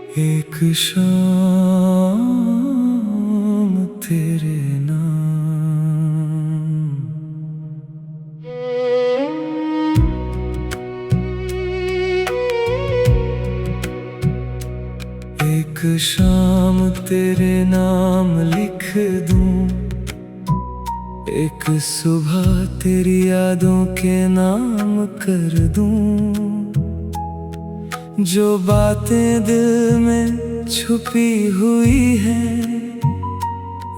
एक शाम तेरे नाम। एक शाम तेरे नाम लिख दूं, एक सुबह तेरी यादों के नाम कर दूं। जो बातें दिल में छुपी हुई हैं,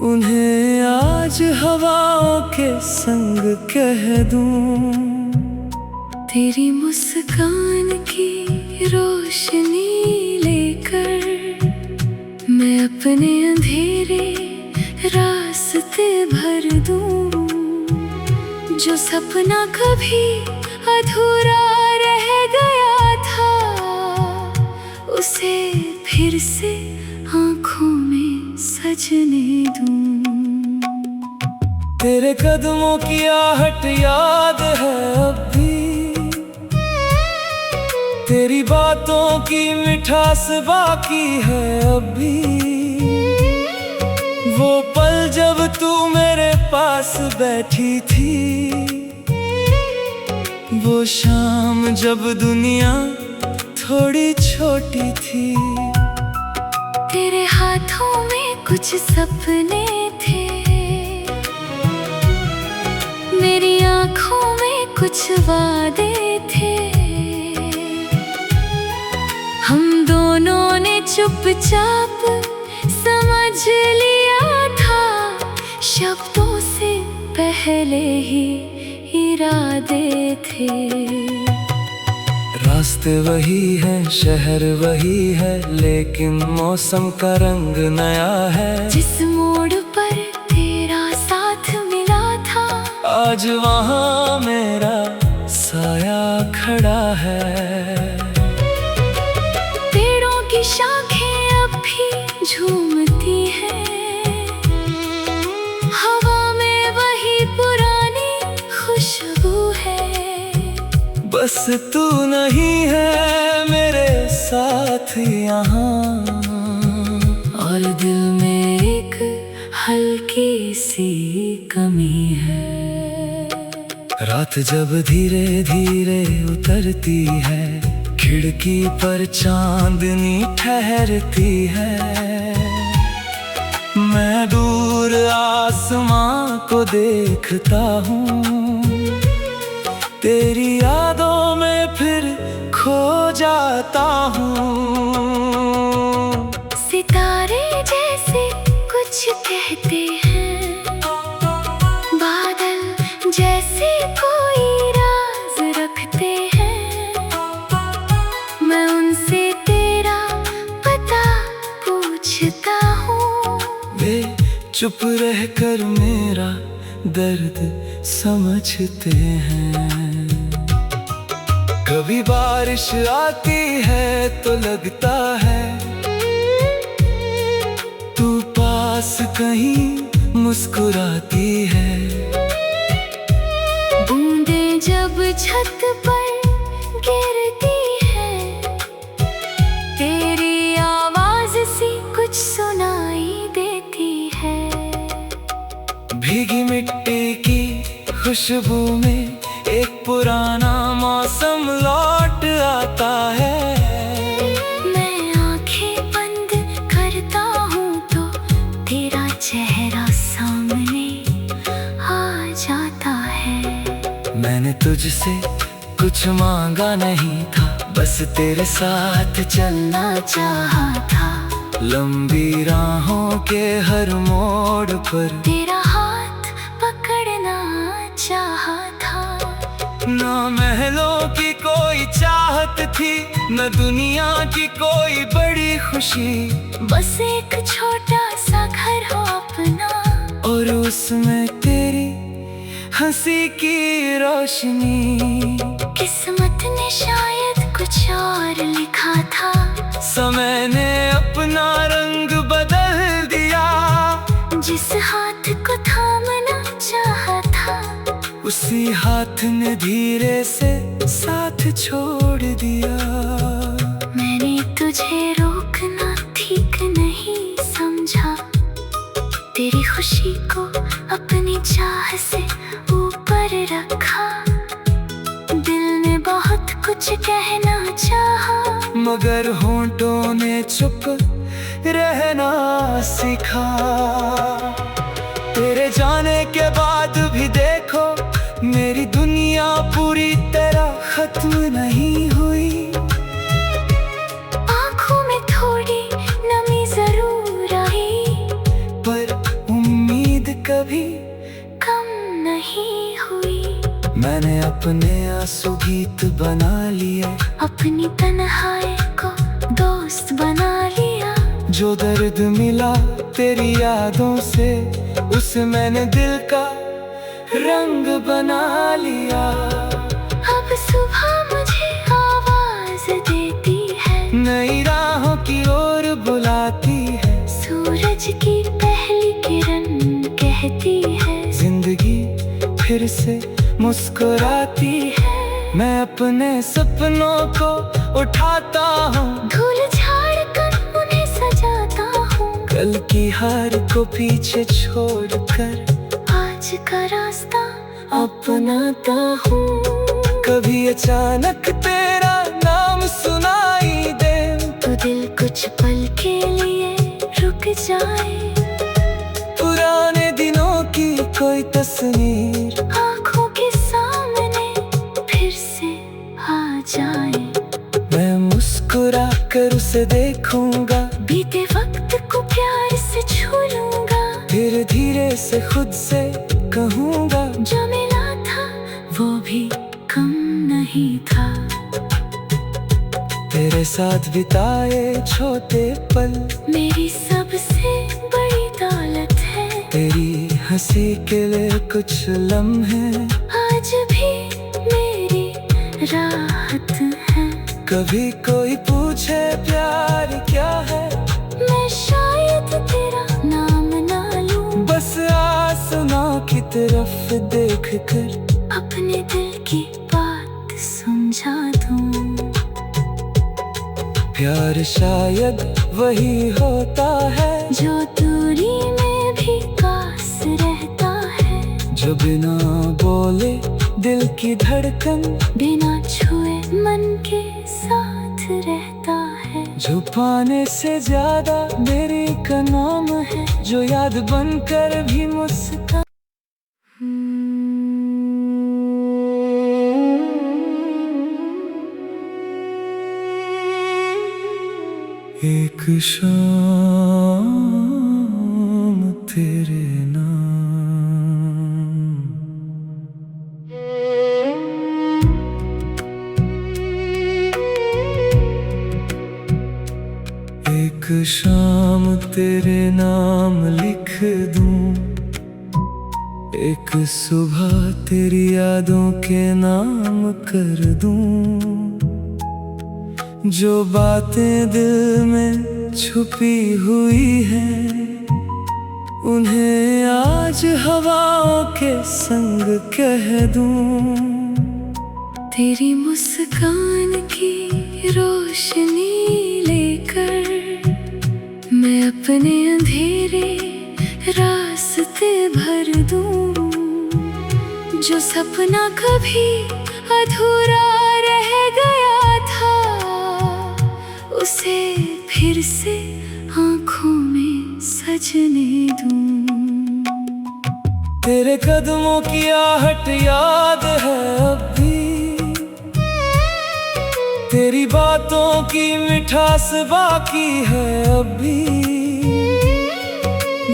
उन्हें आज हवाओं के संग कह दूं। तेरी मुस्कान की रोशनी लेकर मैं अपने अंधेरे रास्ते भर दूं। जो सपना कभी अधूरा रह गया था, उसे फिर से आँखों में सजने दूं। तेरे कदमों की आहट याद है अब भी, तेरी बातों की मिठास बाकी है अब भी। वो पल जब तू मेरे पास बैठी थी, वो शाम जब दुनिया थोड़ी छोटी थी। तेरे हाथों में कुछ सपने थे, मेरी आँखों में कुछ वादे थे। हम दोनों ने चुपचाप समझ लिया था, शब्दों से पहले ही इरादे थे। रास्ते वही है, शहर वही है, लेकिन मौसम का रंग नया है। जिस मोड़ पर तेरा साथ मिला था, आज वहाँ मेरा साया खड़ा है। पेड़ों की शाखें अब भी झूमती हैं, हवा में वही पुरानी खुशबू है। बस तू नहीं है मेरे साथ यहाँ, और दिल में एक हल्की सी कमी है। रात जब धीरे धीरे उतरती है, खिड़की पर चांदनी ठहरती है। मैं दूर आसमां को देखता हूँ, तेरी यादों में फिर खो जाता हूँ। सितारे जैसे कुछ कहते हैं, बादल जैसे कोई राज रखते हैं। मैं उनसे तेरा पता पूछता हूँ, वे चुप रहकर मेरा दर्द समझते हैं। कभी बारिश आती है तो लगता है तू पास कहीं मुस्कुराती है। बूंदें जब छत पर गिरती है, तेरी आवाज सी कुछ सुनाई देती है। भीगी मिट्टी की खुशबू में एक पुराना मौसम लौट आता है। मैं आंखें बंद करता हूँ तो तेरा चेहरा सामने आ जाता है। मैंने तुझसे कुछ मांगा नहीं था, बस तेरे साथ चलना चाहा था। लंबी राहों के हर मोड़ पर तेरा हाथ पकड़ना चाहा था। ना महलों की कोई चाहत थी, न दुनिया की कोई बड़ी खुशी। बस एक छोटा सा घर हो अपना, और उसमें तेरी हंसी की रोशनी। किस्मत ने शायद कुछ और लिखा था, समय ने अपना रंग बदल दिया। जिस हाथ को थामना चाहा था, उसी हाथ ने धीरे से साथ छोड़ दिया। मैंने तुझे रोकना खुशी को अपनी चाह से ऊपर रखा। दिल ने बहुत कुछ कहना चाहा, मगर होंठों ने चुप रहना सीखा। तेरे जाने के बाद भी देखो, मेरी दुनिया पूरी तरह खत्म नहीं हुई। आँखों में थोड़ी नमी जरूर आई, पर उम्मीद कभी कम नहीं हुई। मैंने अपने आंसू गीत बना लिए, अपनी तन्हाई को दोस्त बना लिया। जो दर्द मिला तेरी यादों से, उसे मैंने दिल का रंग बना लिया। अब सुबह मुझे आवाज देती है, नई राहों की ओर बुलाती है। सूरज की पहली किरण कहती है, जिंदगी फिर से मुस्कुराती है। मैं अपने सपनों को उठाता हूँ, धूल झाड़ कर उन्हें सजाता हूँ। कल की हार को पीछे छोड़कर आज का रास्ता अपनाता हूँ। कभी अचानक तेरा नाम सुनाई दे, तो दिल कुछ पल के लिए रुक जाए। पुराने दिनों की कोई तस्वीर आँखों के सामने फिर से आ जाए। मैं मुस्कुरा कर उसे देखूंगा, बीते वक्त को प्यार से छू लूंगा। फिर धीरे से खुद से कहूंगा, जो मिला था वो भी कम नहीं था। तेरे साथ बिताए छोटे पल मेरी सबसे बड़ी दौलत है। तेरी हंसी के लिए कुछ लम्हे आज भी मेरी राहत है। कभी कोई पूछे प्यार क्या है, मैं शायद तेरा नाम ना लूं, बस आसमां की तरफ देख कर अपने दिल की बात समझा दूं। प्यार शायद वही होता है, जो दूरी में भी पास रहता है। जो बिना बोले दिल की धड़कन, बिना छुए मन के साथ रहता है। जो पाने से ज्यादा मेरे का नाम है, जो याद बनकर भी मुस्कुरा। एक शाम तेरे नाम, एक शाम तेरे नाम लिख दूं, एक सुबह तेरी यादों के नाम कर दूं। जो बातें दिल में छुपी हुई हैं, उन्हें आज हवाओं के संग कह दूं। तेरी मुस्कान की रोशनी लेकर मैं अपने अंधेरे रास्ते भर दूं। जो सपना कभी अधूरा रह गया था, उसे फिर से आँखों में सजने दूं। तेरे कदमों की आहट याद है अब भी, तेरी बातों की मिठास बाकी है अब भी।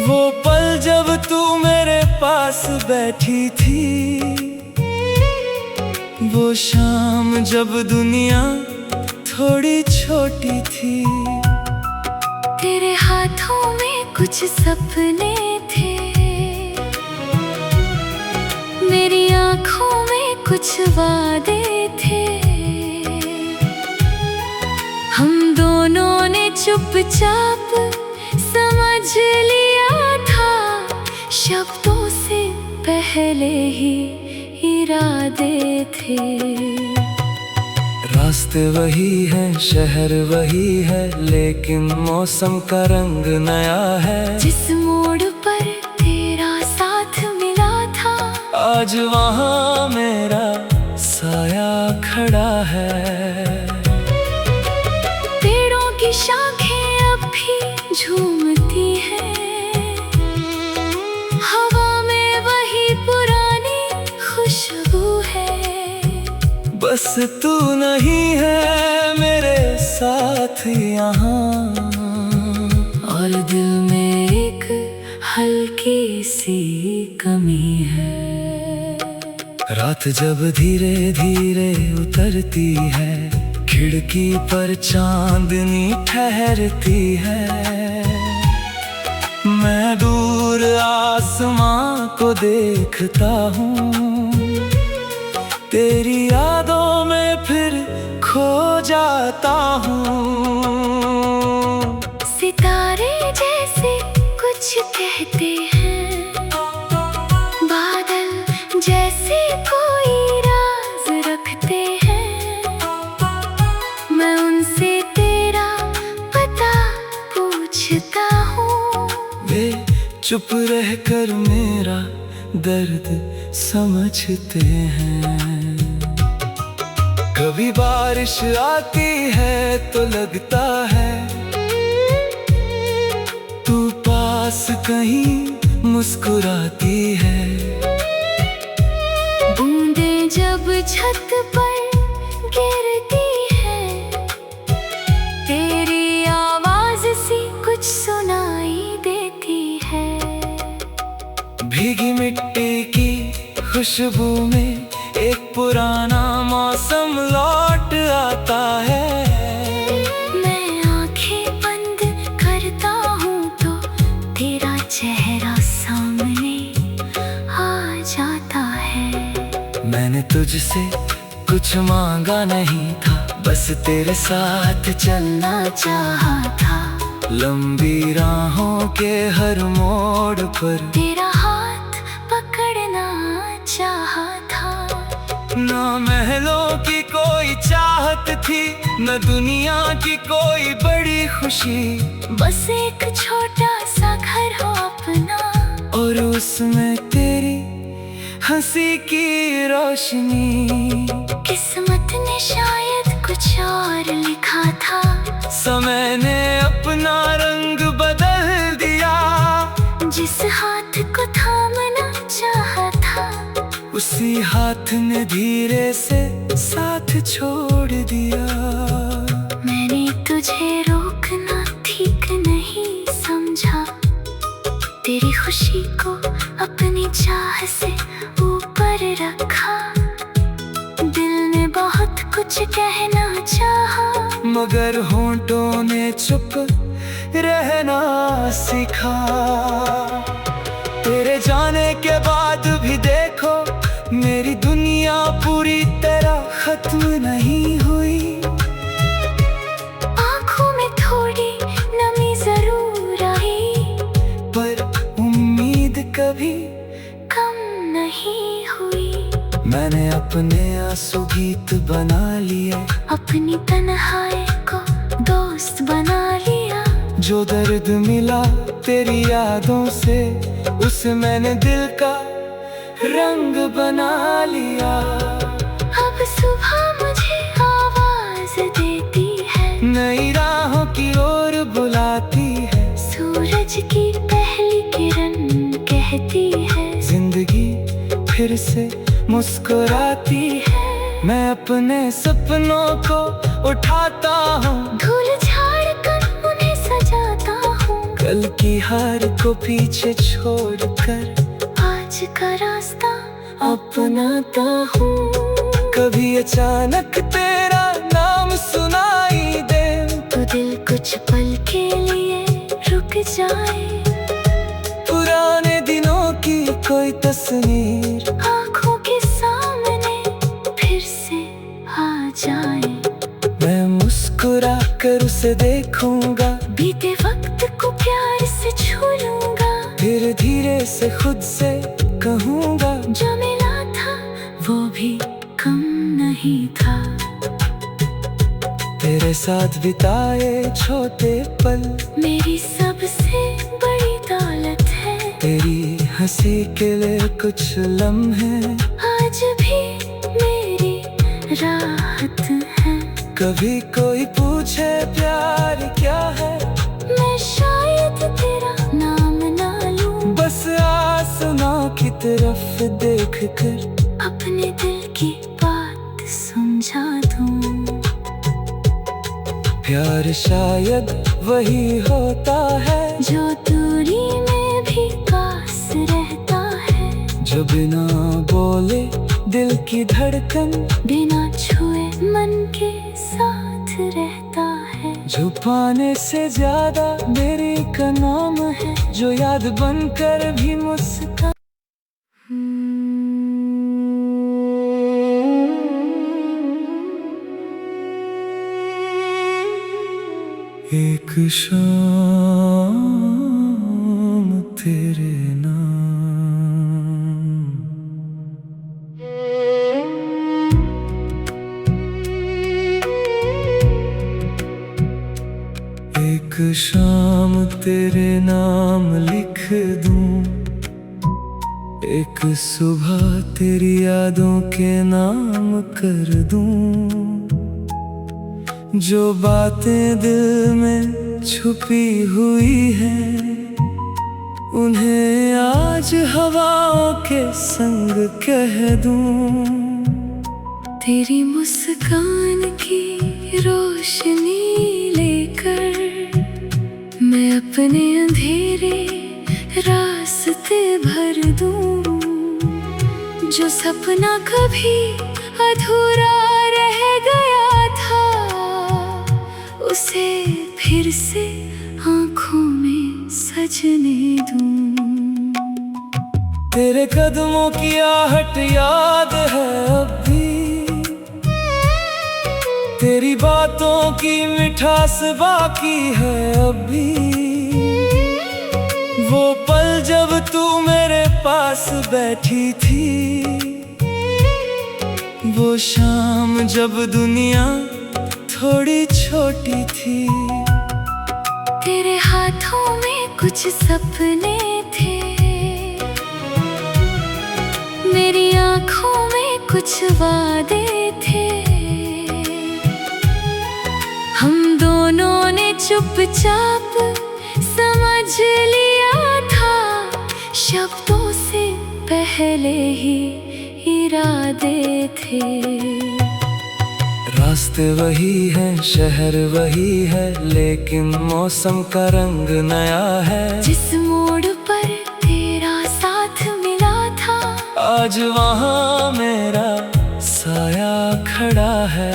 वो पल जब तू मेरे पास बैठी थी, वो शाम जब दुनिया थोड़ी छोटी थी। तेरे हाथों में कुछ सपने थे, मेरी आँखों में कुछ वादे थे। हम दोनों ने चुपचाप समझ लिया था, शब्दों से पहले ही इरादे थे। रास्ते वही हैं, शहर वही है, लेकिन मौसम का रंग नया है। जिस मोड़ पर थे आज वहाँ मेरा साया खड़ा है। पेड़ों की शाखें अब भी झूमती है, हवा में वही पुरानी खुशबू है। बस तू नहीं है मेरे साथ यहाँ, और दिल में एक हल्की सी कमी है। रात जब धीरे धीरे उतरती है, खिड़की पर चांदनी ठहरती है। मैं दूर आसमां को देखता हूँ, तेरी यादों में फिर खो जाता हूँ। सितारे जैसे कुछ कहते हैं, बादल जैसे कोई राज रखते हैं। मैं उनसे तेरा पता पूछता हूँ, वे चुप रहकर मेरा दर्द समझते हैं। कभी बारिश आती है तो लगता है तू पास कहीं मुस्कुराती है। बूंदें जब छत पर गिरती है, तेरी आवाज सी कुछ सुनाई देती है। भीगी मिट्टी की खुशबू में एक पुराना मौसम लौट आता है। मैं आंखें बंद करता हूँ तो तेरा चेहरा सामने आ जाता है। मैंने तुझसे कुछ मांगा नहीं था, बस तेरे साथ चलना चाहा था। लंबी राहों के हर मोड़ पर तेरा हाथ पकड़ना चाहा था। ना महलों की कोई चाहत थी, न दुनिया की कोई बड़ी खुशी। बस एक छोटा सा घर हो अपना, और उसमें तेरी हंसी की रोशनी। किस्मत ने शायद कुछ और लिखा था, समय ने अपना रंग बदल दिया। जिस हाथ को थामना चाहा था, उसी हाथ ने धीरे से साथ छोड़ दिया। मैंने तुझे रोकना ठीक नहीं समझा, तेरी खुशी को अपनी चाह से ऊपर रखा। दिल ने बहुत कुछ कहना चाहा, मगर होंठों ने चुप रहना सीखा। तेरे जाने के बाद भी देखो, मेरी दुनिया पूरी तरह खत्म नहीं हुई। आँखों में थोड़ी नमी जरूर आई, पर उम्मीद कभी कम नहीं हुई। मैंने अपने आंसू गीत बना लिए, अपनी तन्हाई को दोस्त बना लिया। जो दर्द मिला तेरी यादों से, उसे मैंने दिल का रंग बना लिया। अब सुबह मुझे आवाज देती है, नई राहों की ओर बुलाती है। सूरज की पहली किरण कहती है, जिंदगी फिर से मुस्कुराती है। मैं अपने सपनों को उठाता हूँ, धूल झाड़ कर उन्हें सजाता हूँ। कल की हार को पीछे छोड़कर आज का रास्ता अपनाता हूँ। कभी अचानक तेरा नाम सुनाई दे, तो दिल कुछ पल के लिए रुक जाए। पुराने दिनों की कोई तस्वीर आँखों के सामने फिर से आ जाए। मैं मुस्कुरा कर उसे देखूंगा, बीते वक्त को प्यार से छू लूंगा। धीरे धीरे से खुद से कहूंगा, जो मिला था वो भी कम नहीं था। तेरे साथ बिताए छोटे पल मेरी सबसे बड़ी दौलत है। तेरी हंसी के लिए कुछ लम्हे आज भी मेरी राहत है। कभी कोई पूछे प्यार क्या है, मैं शायद तेरा नाम ना लूं, बस आसमां की तरफ देख कर अपने दिल की बात समझा दूं। प्यार शायद वही होता है जो दूरी में भी पास रहता है, जो बिना बोले दिल की धड़कन बिना छुए मन के साथ रहता है। जो पाने से ज्यादा मेरी का नाम है, जो याद बनकर भी मुस्कान। एक शाम तेरे नाम, एक शाम तेरे नाम लिख दूं, एक सुबह तेरी यादों के नाम कर दूं। जो बातें दिल में छुपी हुई हैं, उन्हें आज हवाओं के संग कह दूं। तेरी मुस्कान की रोशनी लेकर मैं अपने अंधेरे रास्ते भर दूं। जो सपना कभी अधूरा रह गया था, उसे फिर से आँखों में सजने दूं। तेरे कदमों की आहट याद है अब भी, तेरी बातों की मिठास बाकी है अब भी। वो पल जब तू मेरे पास बैठी थी, वो शाम जब दुनिया थोड़ी छोटी थी। तेरे हाथों में कुछ सपने थे, मेरी आँखों में कुछ वादे थे। हम दोनों ने चुपचाप समझ लिया था, शब्दों से पहले ही इरादे थे। रास्ते वही है, शहर वही है, लेकिन मौसम का रंग नया है। जिस मोड़ पर तेरा साथ मिला था, आज वहाँ मेरा साया खड़ा है।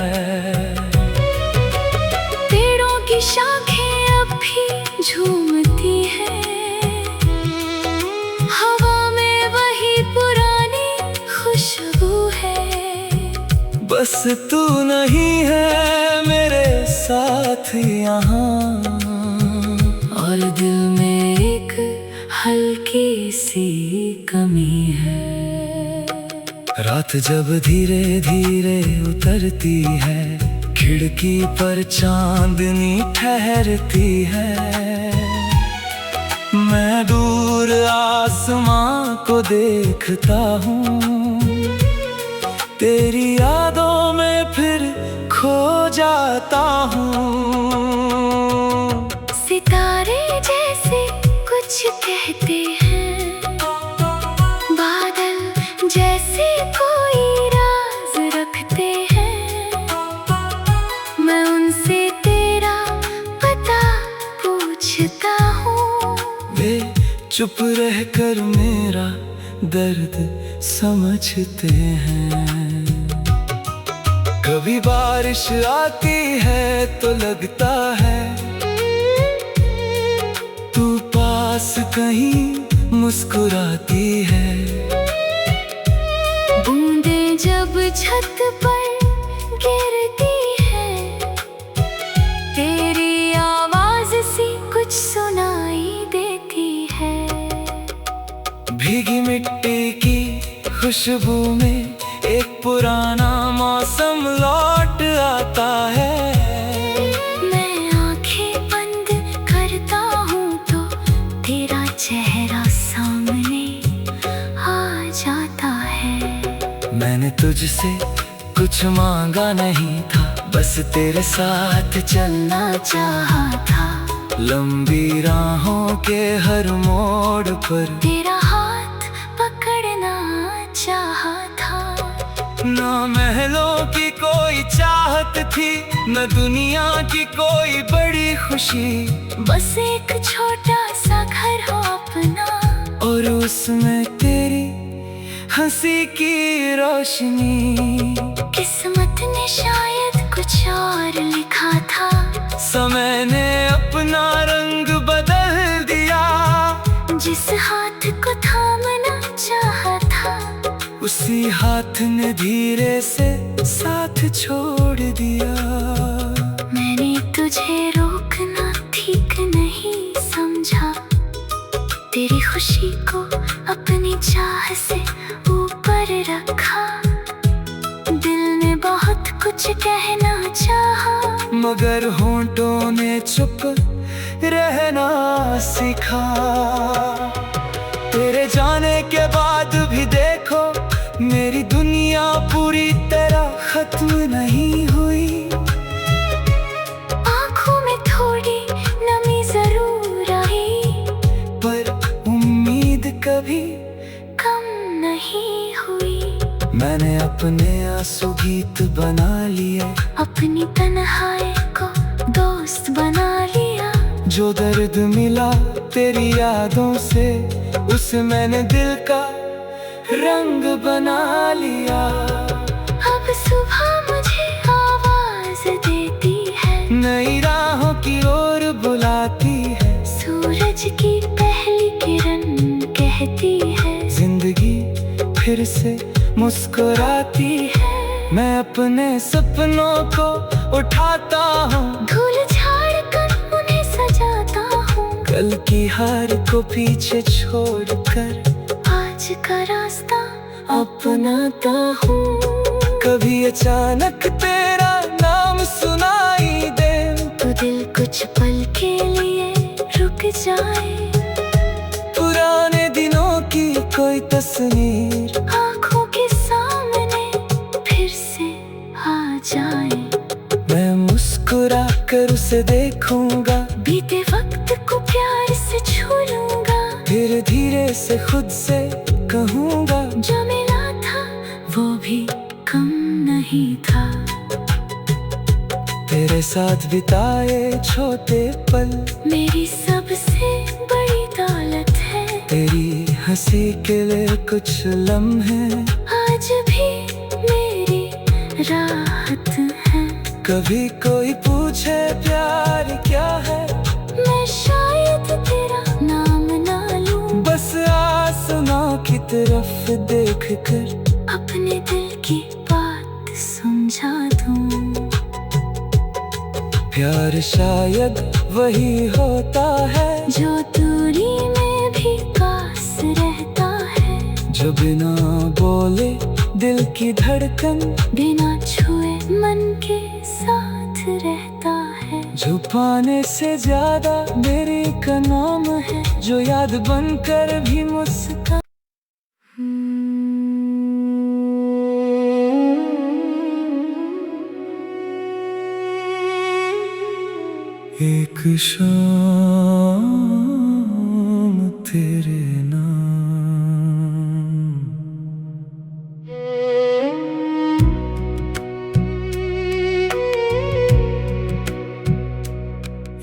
पेड़ों की शाखें अब भी झूमती हैं, हवा में वही पुरानी खुशबू है। बस तू नहीं है मेरे साथ यहाँ, और दिल में एक हल्की सी कमी है। रात जब धीरे धीरे उतरती है, खिड़की पर चांदनी ठहरती है। मैं दूर आसमां को देखता हूँ, तेरी यादों में फिर खो जाता हूँ। सितारे जैसे कुछ कहते हैं, बादल जैसे कोई राज रखते हैं। मैं उनसे तेरा पता पूछता हूँ, वे चुप रहकर मेरा दर्द समझते हैं। कभी बारिश आती है तो लगता है तू पास कहीं मुस्कुराती है। बूंदें जब छत पर गिरती है, तेरी आवाज सी कुछ सुनाई देती है। भीगी मिट्टी की खुशबू में एक पुराना मौसम लौट आता है। मैं आंखें बंद करता हूँ तो तेरा चेहरा सामने जाता है। मैंने तुझसे कुछ मांगा नहीं था, बस तेरे साथ चलना चाहा था। लंबी राहों के हर मोड़ पर तेरा हाथ पकड़ना चाहा था। न महलों की कोई चाहत थी, न दुनिया की कोई बड़ी खुशी, बस एक छोटा सा घर हो अपना, और उसमें तेरी हंसी की रोशनी। किस्मत ने शायद कुछ और लिखा था, समय ने अपना रंग बदल दिया। जिस हाथ को थामना चाहा था, उसी हाथ ने धीरे से साथ छोड़ दिया। मैंने तुझे रोकना ठीक नहीं समझा, तेरी खुशी को अपनी चाह से ऊपर रखा। दिल ने बहुत कुछ कहना चाहा, मगर होंठों ने चुप रहना सीखा। तेरे जाने के बाद भी देखो, मेरी दुनिया पूरी तरह खत्म नहीं हुई। आँखों में थोड़ी नमी जरूर आई, पर उम्मीद कभी कम नहीं हुई। मैंने अपने आंसू गीत बना लिए, अपनी तन्हाई को दोस्त बना लिया। जो दर्द मिला तेरी यादों से, उसे मैंने दिल का रंग बना लिया। अब सुबह मुझे आवाज देती है, नई राहों की ओर बुलाती है। सूरज की पहली किरण कहती है, जिंदगी फिर से मुस्कुराती है। मैं अपने सपनों को उठाता हूँ, धूल झाड़ कर उन्हें सजाता हूँ। कल की हार को पीछे छोड़कर आज का रास्ता अपनाता हूँ। कभी अचानक तेरा नाम सुनाई दे, तो दिल कुछ पल के लिए रुक जाए। पुराने दिनों की कोई तस्वीर आँखों के सामने फिर से आ जाए। मैं मुस्कुरा कर उसे देखूंगा, बीते वक्त को प्यार से छू लूंगा। धीरे धीरे से खुद से कहूंगा, जो मिला था वो भी कम नहीं था। तेरे साथ बिताए छोटे पल मेरी सबसे बड़ी दौलत है। तेरी हंसी के लिए कुछ लम्हे आज भी मेरी राहत है। कभी कोई पूछे प्यार क्या है, मैं शायद तेरा नाम ना लूं, बस आसमां की तरफ देख कर अपने दिल की बात समझा दूं। प्यार शायद वही होता है, जो दूरी में भी पास रहता है। जो बिना बोले दिल की धड़कन, बिना छुए मन के साथ रहता है। जो पाने से ज्यादा मेरे का नाम है, जो याद बनकर भी मुस्कान। एक शाम तेरे नाम,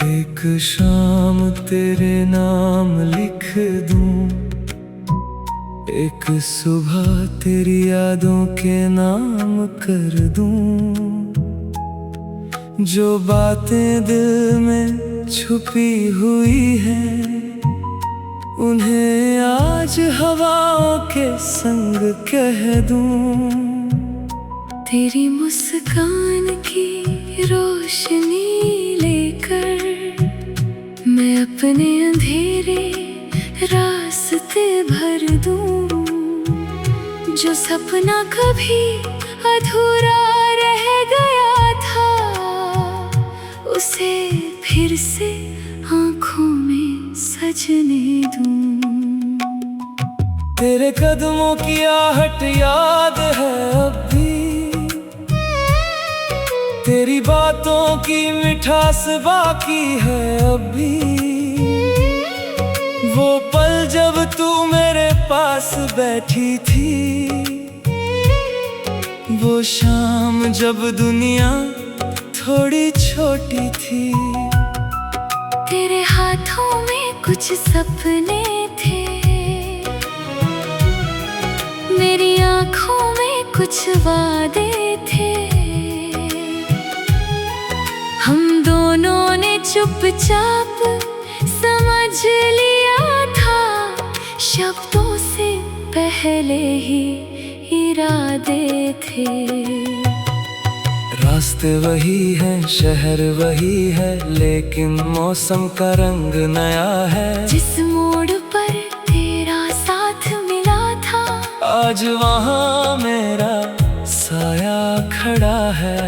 एक शाम तेरे नाम लिख दूं, एक सुबह तेरी यादों के नाम कर दूं। जो बातें दिल में छुपी हुई हैं, उन्हें आज हवाओं के संग कह दूं। तेरी मुस्कान की रोशनी लेकर मैं अपने अंधेरे रास्ते भर दूं। जो सपना कभी अधूरा रह गया था, उसे फिर से आँखों में सजने दूं। तेरे कदमों की आहट याद है अब भी, तेरी बातों की मिठास बाकी है अब भी। वो पल जब तू मेरे पास बैठी थी, वो शाम जब दुनिया थोड़ी छोटी थी। तेरे हाथों में कुछ सपने थे, मेरी आँखों में कुछ वादे थे। हम दोनों ने चुपचाप समझ लिया था, शब्दों से पहले ही इरादे थे। रास्ते वही हैं, शहर वही है, लेकिन मौसम का रंग नया है। जिस मोड़ पर तेरा साथ मिला था, आज वहाँ मेरा साया खड़ा है।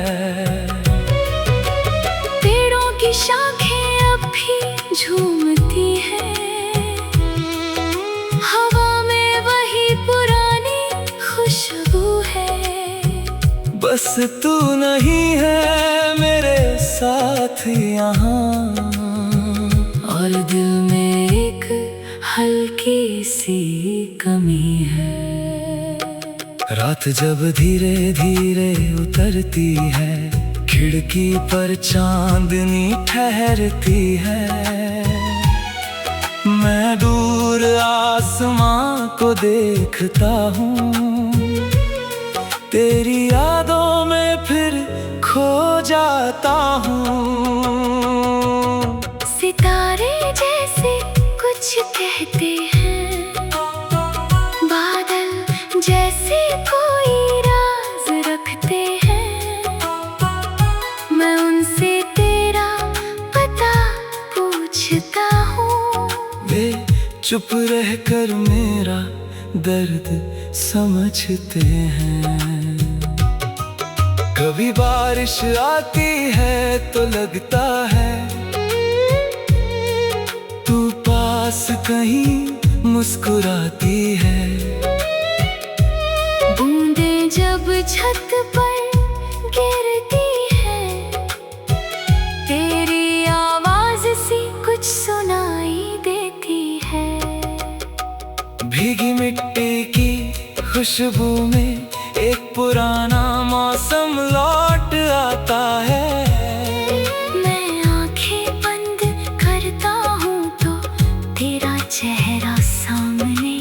पेड़ों की शाखें अब भी झूमती हैं, हवा में वही पुरानी खुशबू है। बस तू नहीं है मेरे साथ यहाँ, और दिल में एक हल्की सी कमी है। रात जब धीरे धीरे उतरती है, खिड़की पर चांदनी ठहरती है। मैं दूर आसमां को देखता हूँ, तेरी यादों में फिर खो जाता हूँ। सितारे जैसे कुछ कहते हैं, बादल जैसे कोई राज रखते हैं। मैं उनसे तेरा पता पूछता हूँ, वे चुप रहकर मेरा दर्द समझते हैं। कभी बारिश आती है तो लगता है तू पास कहीं मुस्कुराती है। बूंदें जब छत पर गिरती है, तेरी आवाज सी कुछ सुनाई देती है। भीगी मिट्टी की खुशबू में एक पुराना मौसम लौट आता है। मैं आंखें बंद करता हूँ तो तेरा चेहरा सामने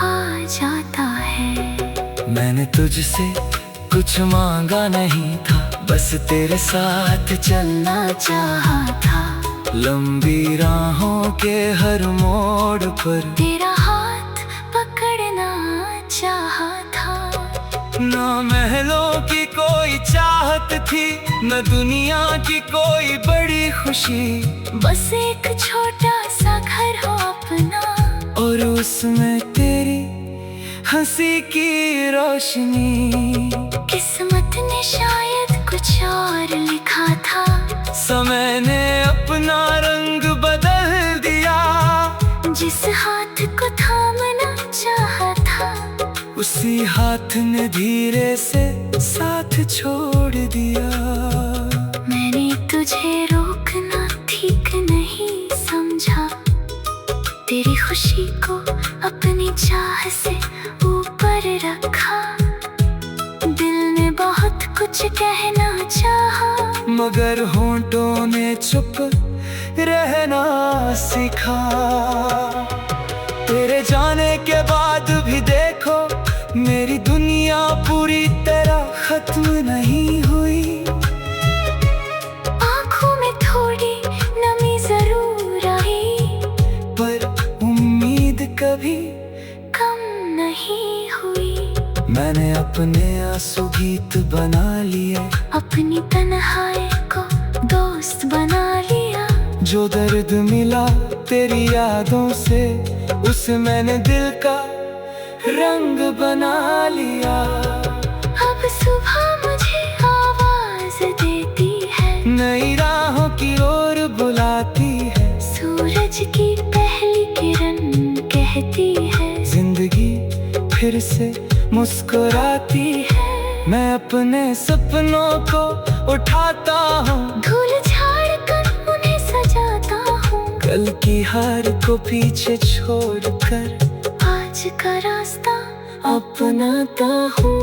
आ जाता है। मैंने तुझसे कुछ मांगा नहीं था, बस तेरे साथ चलना चाहा था। लंबी राहों के हर मोड़ पर तेरा हाथ पकड़ना चाहा था। ना महलों की कोई चाहत थी, न दुनिया की कोई बड़ी खुशी। बस एक छोटा सा घर हो अपना, और उसमें तेरी हंसी की रोशनी। किस्मत ने शायद कुछ और लिखा था, समय ने अपना रंग बदल दिया। जिस हाथ को थामना चाहा था, उसी हाथ ने धीरे से साथ छोड़ दिया। मैंने तुझे रोकना ठीक नहीं समझा, तेरी खुशी को अपनी चाह से ऊपर रखा। दिल ने बहुत कुछ कहना चाहा, मगर होंठों ने चुप रहना सीखा। तेरे जाने के बाद भी देखो, मेरी दुनिया पूरी तरह खत्म नहीं हुई। आँखों में थोड़ी नमी जरूर आई, पर उम्मीद कभी कम नहीं हुई। मैंने अपने आंसू गीत बना लिए, अपनी तन्हाई को दोस्त बना लिया। जो दर्द मिला तेरी यादों से, उसे मैंने दिल का रंग बना लिया। अब सुबह मुझे आवाज देती है, नई राहों की ओर बुलाती है। सूरज की पहली किरण कहती है, जिंदगी से मुस्कुराती है। मैं अपने सपनों को उठाता हूँ, धूल झाड़ कर उन्हें सजाता हूँ। कल की हार को पीछे छोड़कर आज का रास्ता अपनाता हूँ।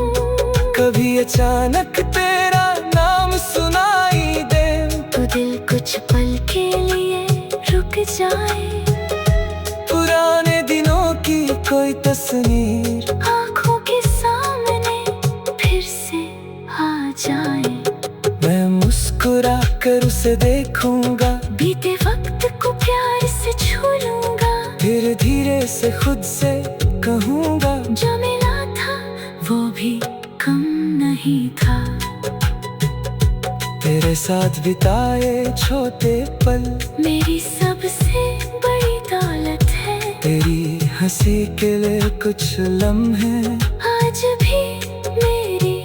कभी अचानक तेरा नाम सुनाई दे तो दिल कुछ पल के लिए रुक जाए। पुराने दिनों की कोई तस्वीर आँखों के सामने फिर से आ जाए। मैं मुस्कुरा कर उसे देखूंगा, बीते वक्त को प्यार से छू लूंगा। फिर धीरे से खुद से कहूंगा, जो मिला था वो भी कम नहीं था। तेरे साथ बिताए छोटे पल मेरी सबसे बड़ी दौलत है। तेरी हंसी के लिए कुछ लम्हे आज भी मेरी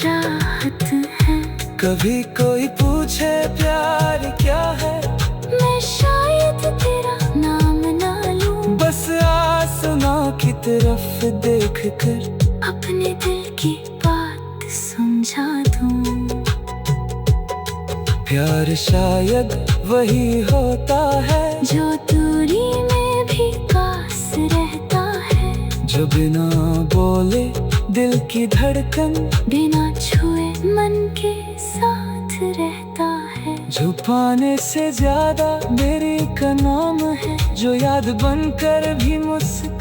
राहत है। कभी कोई पूछे प्यार क्या है, मैं शायद तेरा नाम ना लूं। बस आसमां की तरफ देख कर अपने दिल की बात समझा दूं। प्यार शायद वही होता है जो दूरी में भी पास रहता है। जो बिना बोले दिल की धड़कन बिना छुए मन के साथ रहता है। जो पाने से ज्यादा मेरे का नाम है, जो याद बनकर भी मुस्कुराता